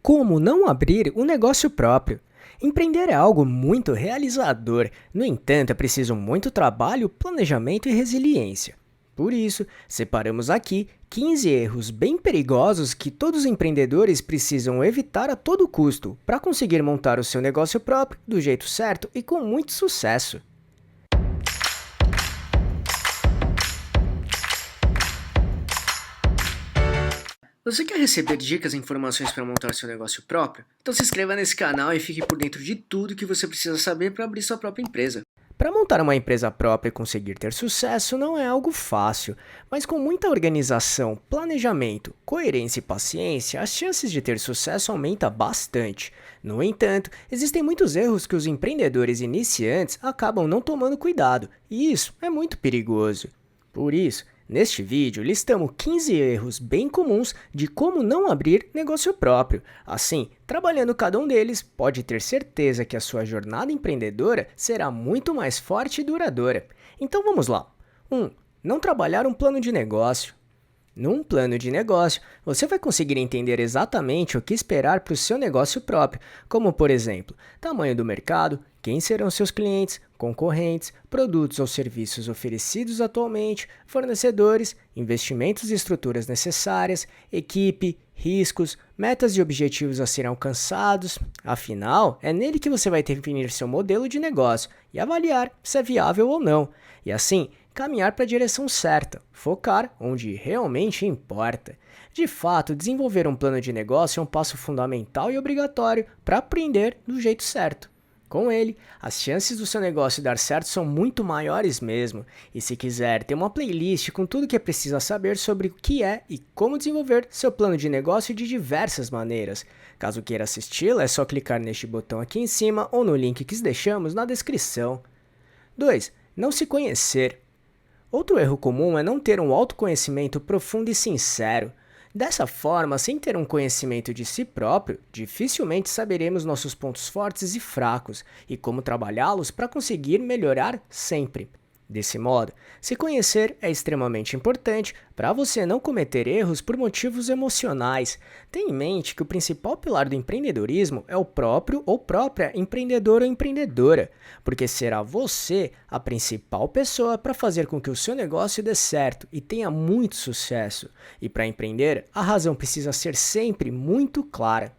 Como não abrir um negócio próprio? Empreender é algo muito realizador, no entanto, é preciso muito trabalho, planejamento e resiliência. Por isso, separamos aqui 15 erros bem perigosos que todos os empreendedores precisam evitar a todo custo para conseguir montar o seu negócio próprio do jeito certo e com muito sucesso. Você quer receber dicas e informações para montar seu negócio próprio? Então se inscreva nesse canal e fique por dentro de tudo que você precisa saber para abrir sua própria empresa. Para montar uma empresa própria e conseguir ter sucesso não é algo fácil, mas com muita organização, planejamento, coerência e paciência, as chances de ter sucesso aumentam bastante. No entanto, existem muitos erros que os empreendedores iniciantes acabam não tomando cuidado, e isso é muito perigoso. Por isso, neste vídeo, listamos 15 erros bem comuns de como não abrir negócio próprio. Assim, trabalhando cada um deles, pode ter certeza que a sua jornada empreendedora será muito mais forte e duradoura. Então vamos lá. 1. Não trabalhar um plano de negócio. Num plano de negócio, você vai conseguir entender exatamente o que esperar para o seu negócio próprio, como por exemplo, tamanho do mercado, quem serão seus clientes, concorrentes, produtos ou serviços oferecidos atualmente, fornecedores, investimentos e estruturas necessárias, equipe, riscos, metas e objetivos a serem alcançados. Afinal, é nele que você vai definir seu modelo de negócio e avaliar se é viável ou não. E assim, caminhar para a direção certa, focar onde realmente importa. De fato, desenvolver um plano de negócio é um passo fundamental e obrigatório para aprender do jeito certo. Com ele, as chances do seu negócio dar certo são muito maiores mesmo. E se quiser, tem uma playlist com tudo que é preciso saber sobre o que é e como desenvolver seu plano de negócio de diversas maneiras. Caso queira assisti-la, é só clicar neste botão aqui em cima ou no link que deixamos na descrição. 2. Não se conhecer. Outro erro comum é não ter um autoconhecimento profundo e sincero. Dessa forma, sem ter um conhecimento de si próprio, dificilmente saberemos nossos pontos fortes e fracos e como trabalhá-los para conseguir melhorar sempre. Desse modo, se conhecer é extremamente importante para você não cometer erros por motivos emocionais. Tenha em mente que o principal pilar do empreendedorismo é o próprio ou própria empreendedor ou empreendedora, porque será você a principal pessoa para fazer com que o seu negócio dê certo e tenha muito sucesso. E para empreender, a razão precisa ser sempre muito clara.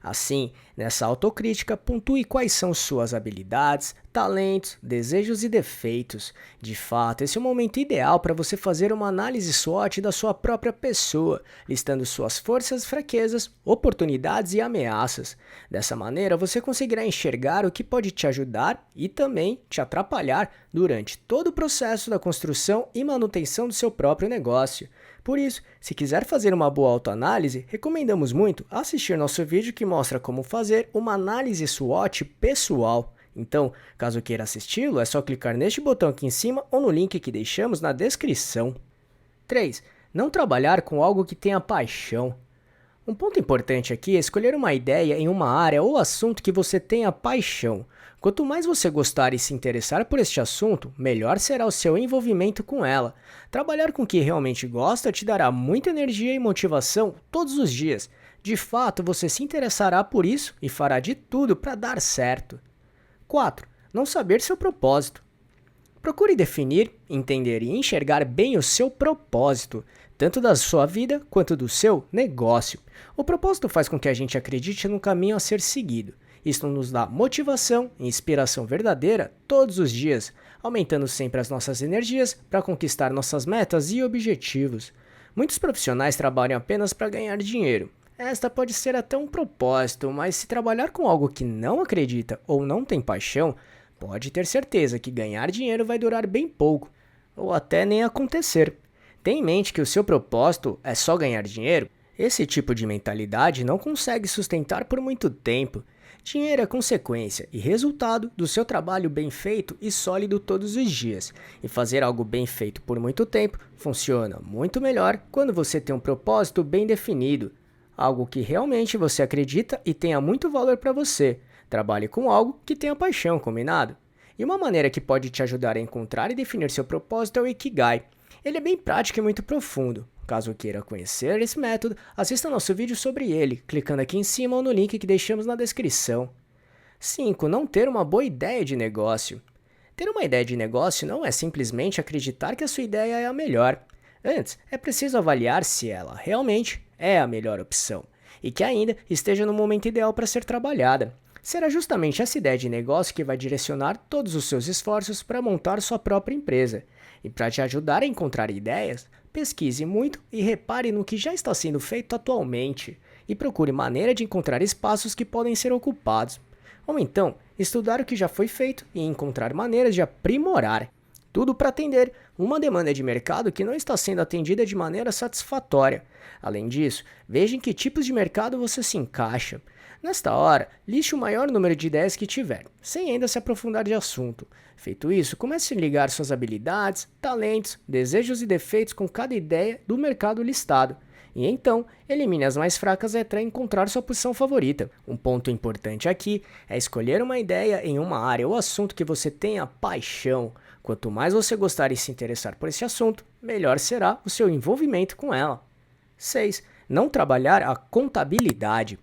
Assim, nessa autocrítica, pontue quais são suas habilidades, talentos, desejos e defeitos. De fato, esse é o momento ideal para você fazer uma análise SWOT da sua própria pessoa, listando suas forças, fraquezas, oportunidades e ameaças. Dessa maneira, você conseguirá enxergar o que pode te ajudar e também te atrapalhar durante todo o processo da construção e manutenção do seu próprio negócio. Por isso, se quiser fazer uma boa autoanálise, recomendamos muito assistir nosso vídeo que mostra como fazer uma análise SWOT pessoal. Então, caso queira assisti-lo, é só clicar neste botão aqui em cima ou no link que deixamos na descrição. 3. Não trabalhar com algo que tenha paixão. Um ponto importante aqui é escolher uma ideia em uma área ou assunto que você tenha paixão. Quanto mais você gostar e se interessar por este assunto, melhor será o seu envolvimento com ela. Trabalhar com o que realmente gosta te dará muita energia e motivação todos os dias. De fato, você se interessará por isso e fará de tudo para dar certo. 4. Não saber seu propósito. Procure definir, entender e enxergar bem o seu propósito, tanto da sua vida quanto do seu negócio. O propósito faz com que a gente acredite no caminho a ser seguido. Isso nos dá motivação e inspiração verdadeira todos os dias, aumentando sempre as nossas energias para conquistar nossas metas e objetivos. Muitos profissionais trabalham apenas para ganhar dinheiro. Esta pode ser até um propósito, mas se trabalhar com algo que não acredita ou não tem paixão, pode ter certeza que ganhar dinheiro vai durar bem pouco, ou até nem acontecer. Tenha em mente que o seu propósito é só ganhar dinheiro? Esse tipo de mentalidade não consegue sustentar por muito tempo. Dinheiro é consequência e resultado do seu trabalho bem feito e sólido todos os dias. E fazer algo bem feito por muito tempo funciona muito melhor quando você tem um propósito bem definido. Algo que realmente você acredita e tenha muito valor para você. Trabalhe com algo que tenha paixão, combinado? E uma maneira que pode te ajudar a encontrar e definir seu propósito é o Ikigai. Ele é bem prático e muito profundo. Caso queira conhecer esse método, assista nosso vídeo sobre ele, clicando aqui em cima ou no link que deixamos na descrição. 5. Não ter uma boa ideia de negócio. Ter uma ideia de negócio não é simplesmente acreditar que a sua ideia é a melhor. Antes, é preciso avaliar se ela realmente é a melhor opção e que ainda esteja no momento ideal para ser trabalhada. Será justamente essa ideia de negócio que vai direcionar todos os seus esforços para montar sua própria empresa. E para te ajudar a encontrar ideias, pesquise muito e repare no que já está sendo feito atualmente e procure maneira de encontrar espaços que podem ser ocupados. Ou então, estudar o que já foi feito e encontrar maneiras de aprimorar. Tudo para atender uma demanda de mercado que não está sendo atendida de maneira satisfatória. Além disso, veja em que tipos de mercado você se encaixa. Nesta hora, liste o maior número de ideias que tiver, sem ainda se aprofundar de assunto. Feito isso, comece a ligar suas habilidades, talentos, desejos e defeitos com cada ideia do mercado listado. E então, elimine as mais fracas até encontrar sua posição favorita. Um ponto importante aqui é escolher uma ideia em uma área ou assunto que você tenha paixão. Quanto mais você gostar e se interessar por esse assunto, melhor será o seu envolvimento com ela. 6. Não trabalhar a contabilidade.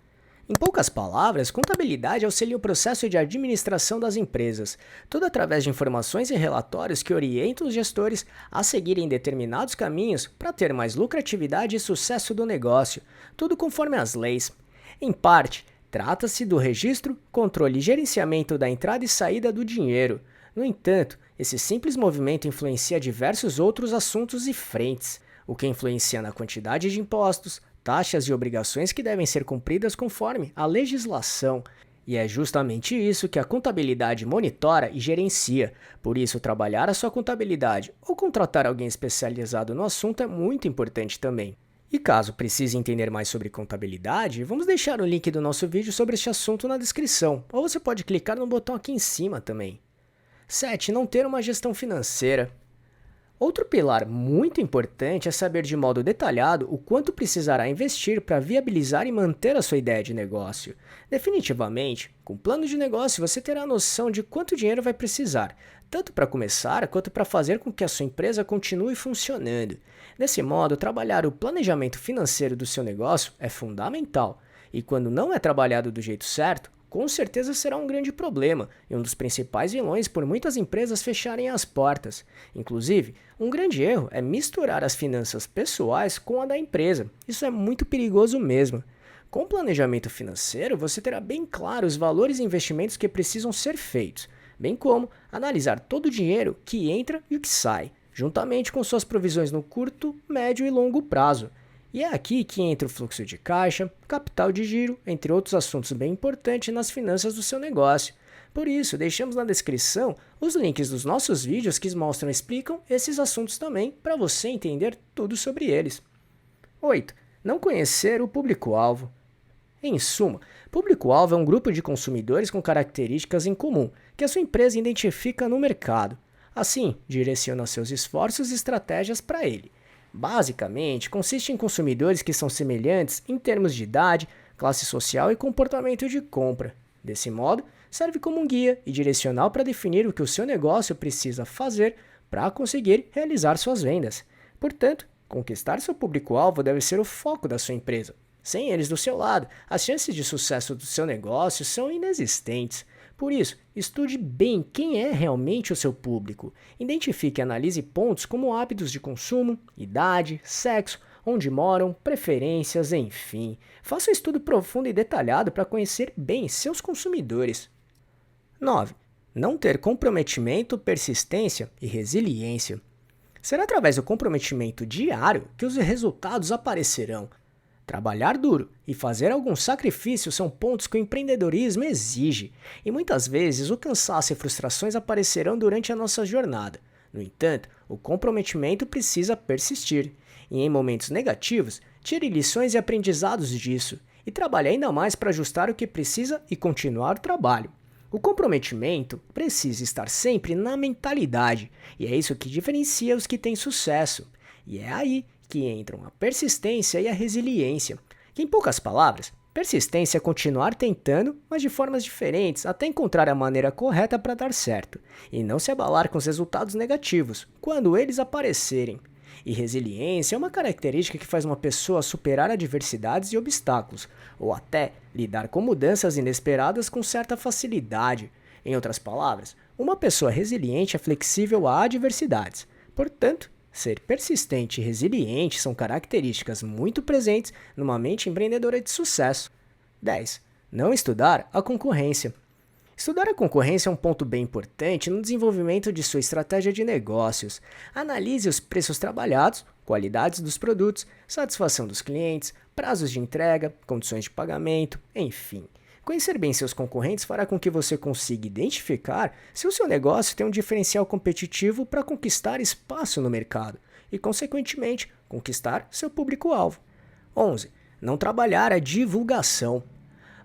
Em poucas palavras, contabilidade auxilia o processo de administração das empresas, tudo através de informações e relatórios que orientam os gestores a seguirem determinados caminhos para ter mais lucratividade e sucesso do negócio, tudo conforme as leis. Em parte, trata-se do registro, controle e gerenciamento da entrada e saída do dinheiro. No entanto, esse simples movimento influencia diversos outros assuntos e frentes, o que influencia na quantidade de impostos, taxas e obrigações que devem ser cumpridas conforme a legislação. E é justamente isso que a contabilidade monitora e gerencia. Por isso, trabalhar a sua contabilidade ou contratar alguém especializado no assunto é muito importante também. E caso precise entender mais sobre contabilidade, vamos deixar o link do nosso vídeo sobre este assunto na descrição, ou você pode clicar no botão aqui em cima também. 7. Não ter uma gestão financeira. Outro pilar muito importante é saber de modo detalhado o quanto precisará investir para viabilizar e manter a sua ideia de negócio. Definitivamente, com o plano de negócio você terá noção de quanto dinheiro vai precisar, tanto para começar quanto para fazer com que a sua empresa continue funcionando. Desse modo, trabalhar o planejamento financeiro do seu negócio é fundamental, e quando não é trabalhado do jeito certo, com certeza será um grande problema e um dos principais vilões por muitas empresas fecharem as portas. Inclusive, um grande erro é misturar as finanças pessoais com a da empresa. Isso é muito perigoso mesmo. Com o planejamento financeiro, você terá bem claro os valores e investimentos que precisam ser feitos, bem como analisar todo o dinheiro que entra e o que sai, juntamente com suas provisões no curto, médio e longo prazo. E é aqui que entra o fluxo de caixa, capital de giro, entre outros assuntos bem importantes nas finanças do seu negócio. Por isso, deixamos na descrição os links dos nossos vídeos que mostram e explicam esses assuntos também, para você entender tudo sobre eles. 8. Não conhecer o público-alvo. Em suma, público-alvo é um grupo de consumidores com características em comum, que a sua empresa identifica no mercado. Assim, direciona seus esforços e estratégias para ele. Basicamente, consiste em consumidores que são semelhantes em termos de idade, classe social e comportamento de compra. Desse modo, serve como um guia e direcional para definir o que o seu negócio precisa fazer para conseguir realizar suas vendas. Portanto, conquistar seu público-alvo deve ser o foco da sua empresa. Sem eles do seu lado, as chances de sucesso do seu negócio são inexistentes. Por isso, estude bem quem é realmente o seu público. Identifique e analise pontos como hábitos de consumo, idade, sexo, onde moram, preferências, enfim. Faça um estudo profundo e detalhado para conhecer bem seus consumidores. 9. Não ter comprometimento, persistência e resiliência. Será através do comprometimento diário que os resultados aparecerão. Trabalhar duro e fazer alguns sacrifícios são pontos que o empreendedorismo exige, e muitas vezes o cansaço e frustrações aparecerão durante a nossa jornada. No entanto, o comprometimento precisa persistir, e em momentos negativos, tire lições e aprendizados disso, e trabalhe ainda mais para ajustar o que precisa e continuar o trabalho. O comprometimento precisa estar sempre na mentalidade, e é isso que diferencia os que têm sucesso. E é aí que entram a persistência e a resiliência, que em poucas palavras, persistência é continuar tentando, mas de formas diferentes, até encontrar a maneira correta para dar certo, e não se abalar com os resultados negativos, quando eles aparecerem. E resiliência é uma característica que faz uma pessoa superar adversidades e obstáculos, ou até lidar com mudanças inesperadas com certa facilidade. Em outras palavras, uma pessoa resiliente é flexível a adversidades. Portanto, ser persistente e resiliente são características muito presentes numa mente empreendedora de sucesso. 10. Não estudar a concorrência. Estudar a concorrência é um ponto bem importante no desenvolvimento de sua estratégia de negócios. Analise os preços trabalhados, qualidades dos produtos, satisfação dos clientes, prazos de entrega, condições de pagamento, enfim. Conhecer bem seus concorrentes fará com que você consiga identificar se o seu negócio tem um diferencial competitivo para conquistar espaço no mercado e, consequentemente, conquistar seu público-alvo. 11. Não trabalhar a divulgação.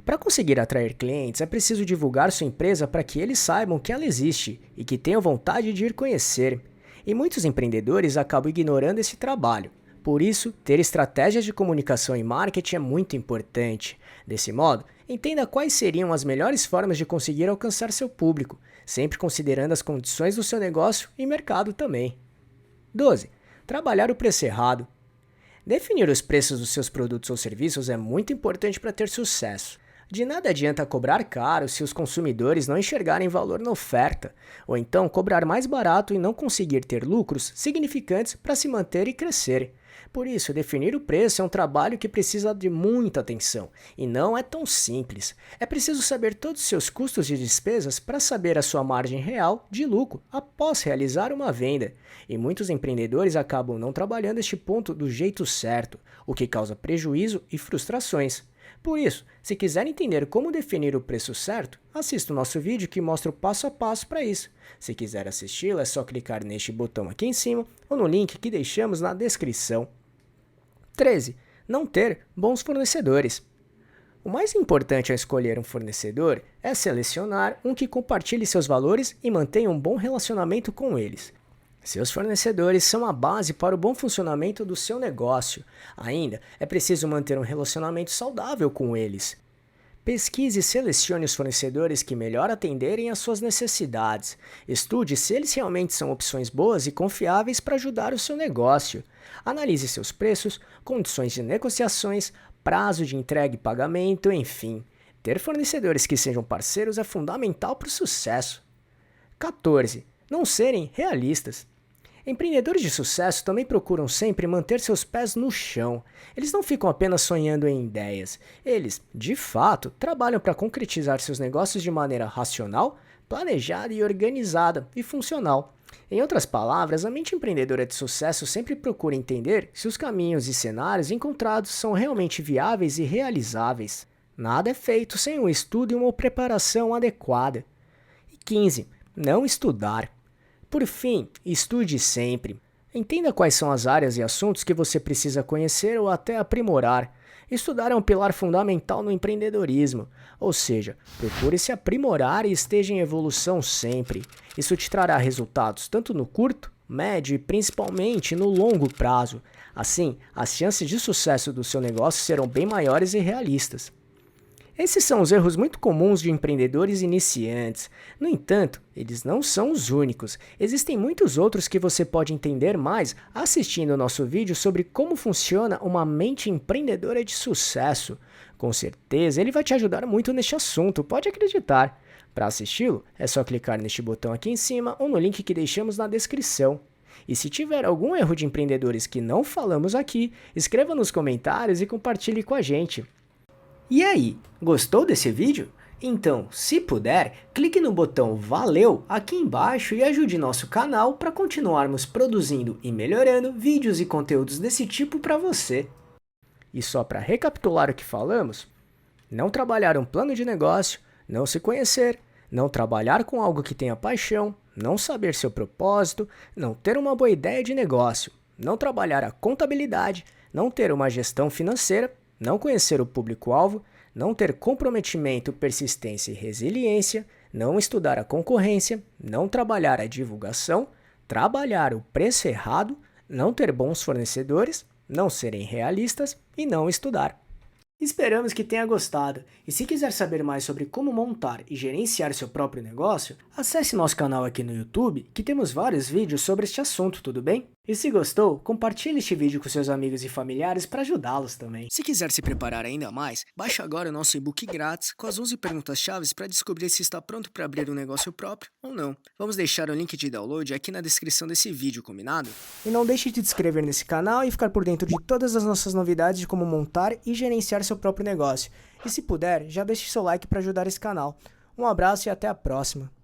Para conseguir atrair clientes, é preciso divulgar sua empresa para que eles saibam que ela existe e que tenham vontade de ir conhecer. E muitos empreendedores acabam ignorando esse trabalho. Por isso, ter estratégias de comunicação e marketing é muito importante. Desse modo, entenda quais seriam as melhores formas de conseguir alcançar seu público, sempre considerando as condições do seu negócio e mercado também. 12. Trabalhar o preço errado. Definir os preços dos seus produtos ou serviços é muito importante para ter sucesso. De nada adianta cobrar caro se os consumidores não enxergarem valor na oferta, ou então cobrar mais barato e não conseguir ter lucros significantes para se manter e crescer. Por isso, definir o preço é um trabalho que precisa de muita atenção, e não é tão simples. É preciso saber todos os seus custos e despesas para saber a sua margem real de lucro após realizar uma venda. E muitos empreendedores acabam não trabalhando este ponto do jeito certo, o que causa prejuízo e frustrações. Por isso, se quiser entender como definir o preço certo, assista o nosso vídeo que mostra o passo a passo para isso. Se quiser assisti-lo, é só clicar neste botão aqui em cima ou no link que deixamos na descrição. 13. Não ter bons fornecedores. O mais importante ao escolher um fornecedor é selecionar um que compartilhe seus valores e mantenha um bom relacionamento com eles. Seus fornecedores são a base para o bom funcionamento do seu negócio. Ainda, é preciso manter um relacionamento saudável com eles. Pesquise e selecione os fornecedores que melhor atenderem às suas necessidades. Estude se eles realmente são opções boas e confiáveis para ajudar o seu negócio. Analise seus preços, condições de negociações, prazo de entrega e pagamento, enfim. Ter fornecedores que sejam parceiros é fundamental para o sucesso. 14. Não serem realistas. Empreendedores de sucesso também procuram sempre manter seus pés no chão. Eles não ficam apenas sonhando em ideias. Eles, de fato, trabalham para concretizar seus negócios de maneira racional, planejada e organizada e funcional. Em outras palavras, a mente empreendedora de sucesso sempre procura entender se os caminhos e cenários encontrados são realmente viáveis e realizáveis. Nada é feito sem um estudo e uma preparação adequada. E 15. Não estudar. Por fim, estude sempre. Entenda quais são as áreas e assuntos que você precisa conhecer ou até aprimorar. Estudar é um pilar fundamental no empreendedorismo, ou seja, procure se aprimorar e esteja em evolução sempre. Isso te trará resultados tanto no curto, médio e principalmente no longo prazo. Assim, as chances de sucesso do seu negócio serão bem maiores e realistas. Esses são os erros muito comuns de empreendedores iniciantes. No entanto, eles não são os únicos. Existem muitos outros que você pode entender mais assistindo ao nosso vídeo sobre como funciona uma mente empreendedora de sucesso. Com certeza, ele vai te ajudar muito neste assunto, pode acreditar. Para assisti-lo, é só clicar neste botão aqui em cima ou no link que deixamos na descrição. E se tiver algum erro de empreendedores que não falamos aqui, escreva nos comentários e compartilhe com a gente. E aí, gostou desse vídeo? Então, se puder, clique no botão Valeu aqui embaixo e ajude nosso canal para continuarmos produzindo e melhorando vídeos e conteúdos desse tipo para você. E só para recapitular o que falamos, não trabalhar um plano de negócio, não se conhecer, não trabalhar com algo que tenha paixão, não saber seu propósito, não ter uma boa ideia de negócio, não trabalhar a contabilidade, não ter uma gestão financeira, não conhecer o público-alvo, não ter comprometimento, persistência e resiliência, não estudar a concorrência, não trabalhar a divulgação, trabalhar o preço errado, não ter bons fornecedores, não serem realistas e não estudar. Esperamos que tenha gostado, e se quiser saber mais sobre como montar e gerenciar seu próprio negócio, acesse nosso canal aqui no YouTube, que temos vários vídeos sobre este assunto, tudo bem? E se gostou, compartilhe este vídeo com seus amigos e familiares para ajudá-los também. Se quiser se preparar ainda mais, baixe agora o nosso e-book grátis com as 11 perguntas-chave para descobrir se está pronto para abrir um negócio próprio ou não. Vamos deixar o link de download aqui na descrição desse vídeo, combinado? E não deixe de se inscrever nesse canal e ficar por dentro de todas as nossas novidades de como montar e gerenciar seu próprio negócio. E se puder, já deixe seu like para ajudar esse canal. Um abraço e até a próxima.